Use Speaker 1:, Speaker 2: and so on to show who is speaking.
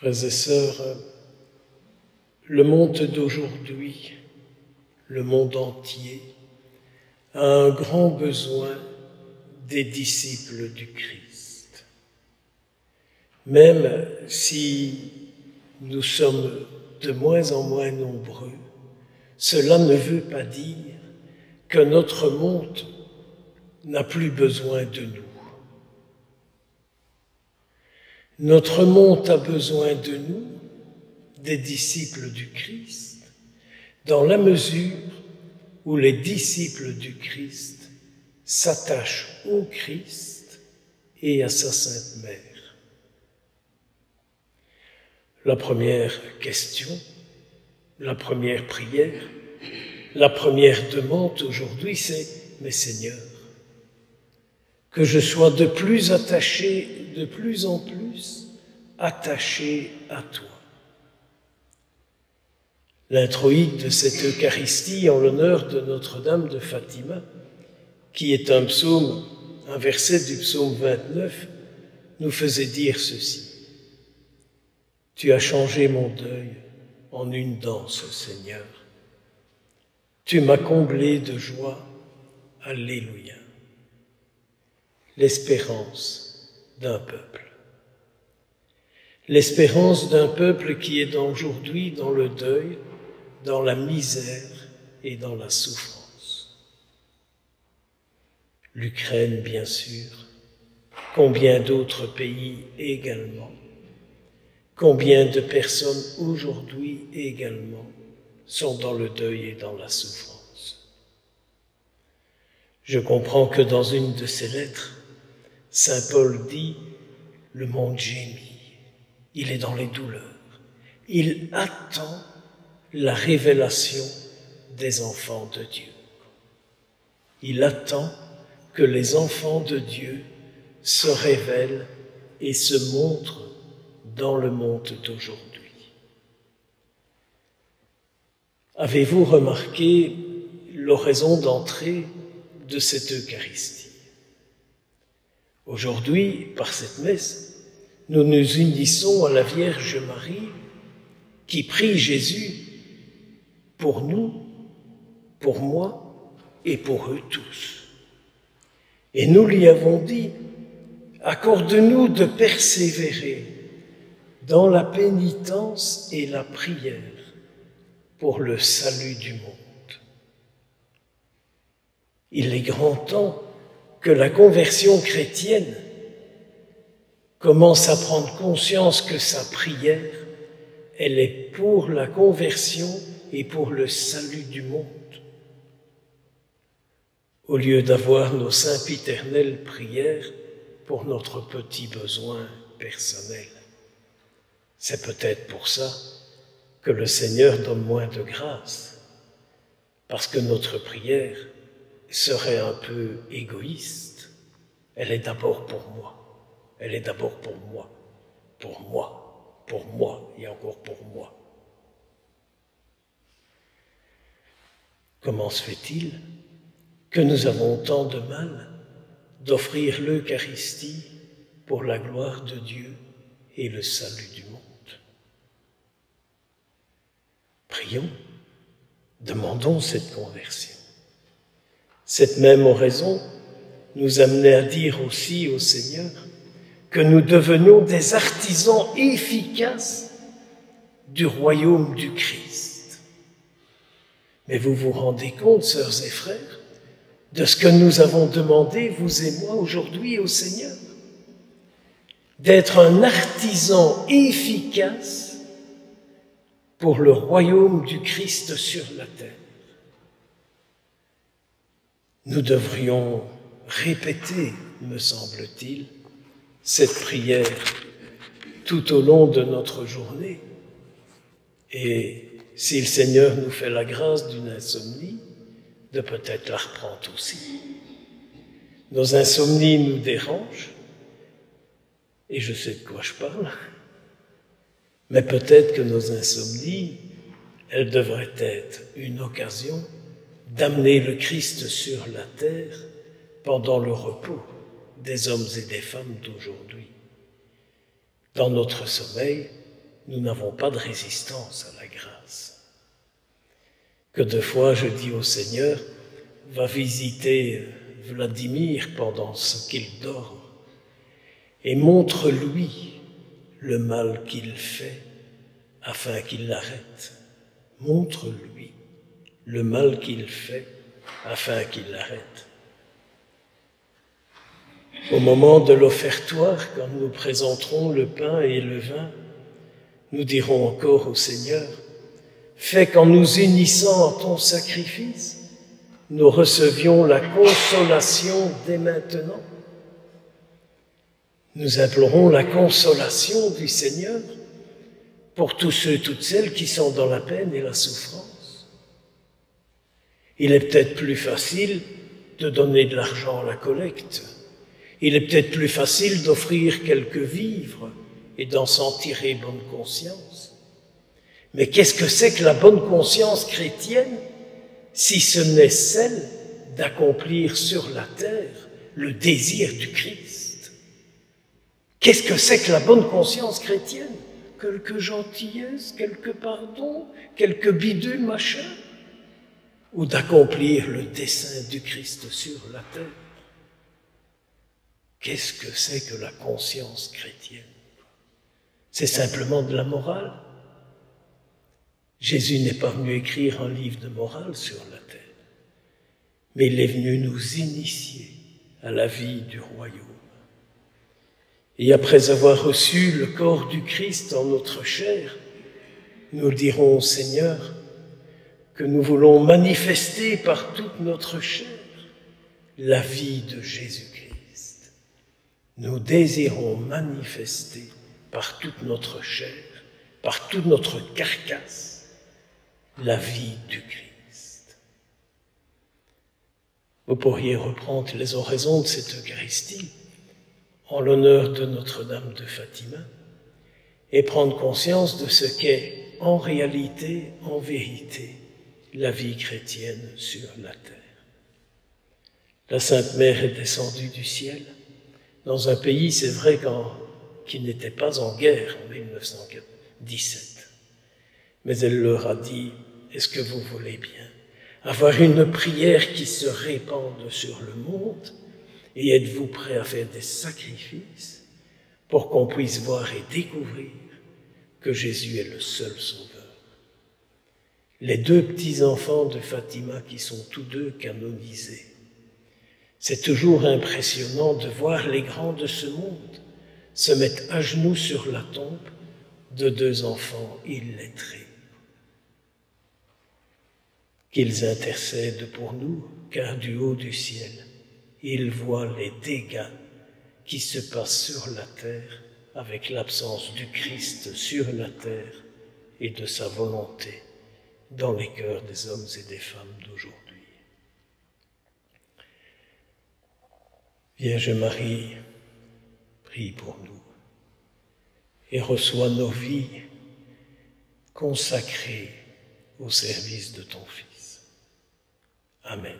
Speaker 1: Frères et sœurs, le monde d'aujourd'hui, le monde entier, a un grand besoin des disciples du Christ. Même si nous sommes de moins en moins nombreux, cela ne veut pas dire que notre monde n'a plus besoin de nous. Notre monde a besoin de nous, des disciples du Christ, dans la mesure où les disciples du Christ s'attachent au Christ et à sa Sainte Mère. La première question, la première prière, la première demande aujourd'hui, c'est « Mais Seigneur, que je sois de plus en plus attaché à toi. » L'introïde de cette Eucharistie en l'honneur de Notre-Dame de Fatima, qui est un psaume, un verset du psaume 29, nous faisait dire ceci. « Tu as changé mon deuil en une danse, Seigneur. Tu m'as comblé de joie. Alléluia. » L'espérance d'un peuple. L'espérance d'un peuple qui est aujourd'hui dans le deuil, dans la misère et dans la souffrance. L'Ukraine, bien sûr, combien d'autres pays également, combien de personnes aujourd'hui également sont dans le deuil et dans la souffrance. Je comprends que dans une de ses lettres, Saint Paul dit « Le monde gémit, il est dans les douleurs, il attend la révélation des enfants de Dieu. Il attend que les enfants de Dieu se révèlent et se montrent dans le monde d'aujourd'hui. » Avez-vous remarqué l'oraison d'entrée de cette Eucharistie? Aujourd'hui, par cette messe, nous nous unissons à la Vierge Marie qui prie Jésus pour nous, pour moi et pour eux tous. Et nous lui avons dit, accorde-nous de persévérer dans la pénitence et la prière pour le salut du monde. Il est grand temps que la conversion chrétienne commence à prendre conscience que sa prière, elle est pour la conversion et pour le salut du monde. Au lieu d'avoir nos sempiternelles prières pour notre petit besoin personnel. C'est peut-être pour ça que le Seigneur donne moins de grâce, parce que notre prière serait un peu égoïste. Elle est d'abord pour moi. Elle est d'abord pour moi, pour moi, pour moi et encore pour moi. Comment se fait-il que nous avons tant de mal d'offrir l'Eucharistie pour la gloire de Dieu et le salut du monde? Prions, demandons cette conversion. Cette même oraison nous amenait à dire aussi au Seigneur que nous devenions des artisans efficaces du royaume du Christ. Mais vous vous rendez compte, sœurs et frères, de ce que nous avons demandé, vous et moi, aujourd'hui au Seigneur? D'être un artisan efficace pour le royaume du Christ sur la terre. Nous devrions répéter, me semble-t-il, cette prière tout au long de notre journée. Et si le Seigneur nous fait la grâce d'une insomnie, de peut-être la reprendre aussi. Nos insomnies nous dérangent, et je sais de quoi je parle, mais peut-être que nos insomnies, elles devraient être une occasion d'amener le Christ sur la terre pendant le repos des hommes et des femmes d'aujourd'hui. Dans notre sommeil, nous n'avons pas de résistance à la grâce. Que de fois je dis au Seigneur, va visiter Vladimir pendant qu'il dort et montre-lui le mal qu'il fait afin qu'il l'arrête. Montre-lui le mal qu'il fait afin qu'il l'arrête. Au moment de l'offertoire, quand nous présenterons le pain et le vin, nous dirons encore au Seigneur, fais qu'en nous unissant à ton sacrifice, nous recevions la consolation dès maintenant. Nous implorons la consolation du Seigneur pour tous ceux et toutes celles qui sont dans la peine et la souffrance. Il est peut-être plus facile de donner de l'argent à la collecte. Il est peut-être plus facile d'offrir quelques vivres et d'en s'en tirer bonne conscience. Mais qu'est-ce que c'est que la bonne conscience chrétienne si ce n'est celle d'accomplir sur la terre le désir du Christ? Qu'est-ce que c'est que la bonne conscience chrétienne? Quelques gentillesses, quelques pardons, quelques bidules, machin? Ou d'accomplir le dessein du Christ sur la terre? Qu'est-ce que c'est que la conscience chrétienne? C'est simplement de la morale. Jésus n'est pas venu écrire un livre de morale sur la terre, mais il est venu nous initier à la vie du royaume. Et après avoir reçu le corps du Christ en notre chair, nous dirons au Seigneur que nous voulons manifester par toute notre chair la vie de Jésus-Christ. Nous désirons manifester par toute notre chair, par toute notre carcasse, la vie du Christ. Vous pourriez reprendre les oraisons de cette Eucharistie en l'honneur de Notre-Dame de Fatima et prendre conscience de ce qu'est en réalité, en vérité, la vie chrétienne sur la terre. La Sainte Mère est descendue du ciel dans un pays, c'est vrai, qui n'était pas en guerre en 1917. Mais elle leur a dit, est-ce que vous voulez bien avoir une prière qui se répande sur le monde et êtes-vous prêts à faire des sacrifices pour qu'on puisse voir et découvrir que Jésus est le seul sauveur? Les deux petits-enfants de Fatima qui sont tous deux canonisés, c'est toujours impressionnant de voir les grands de ce monde se mettre à genoux sur la tombe de deux enfants illettrés. Qu'ils intercèdent pour nous, car du haut du ciel, ils voient les dégâts qui se passent sur la terre avec l'absence du Christ sur la terre et de sa volonté dans les cœurs des hommes et des femmes d'aujourd'hui. Vierge Marie, prie pour nous et reçois nos vies consacrées au service de ton Fils. Amen.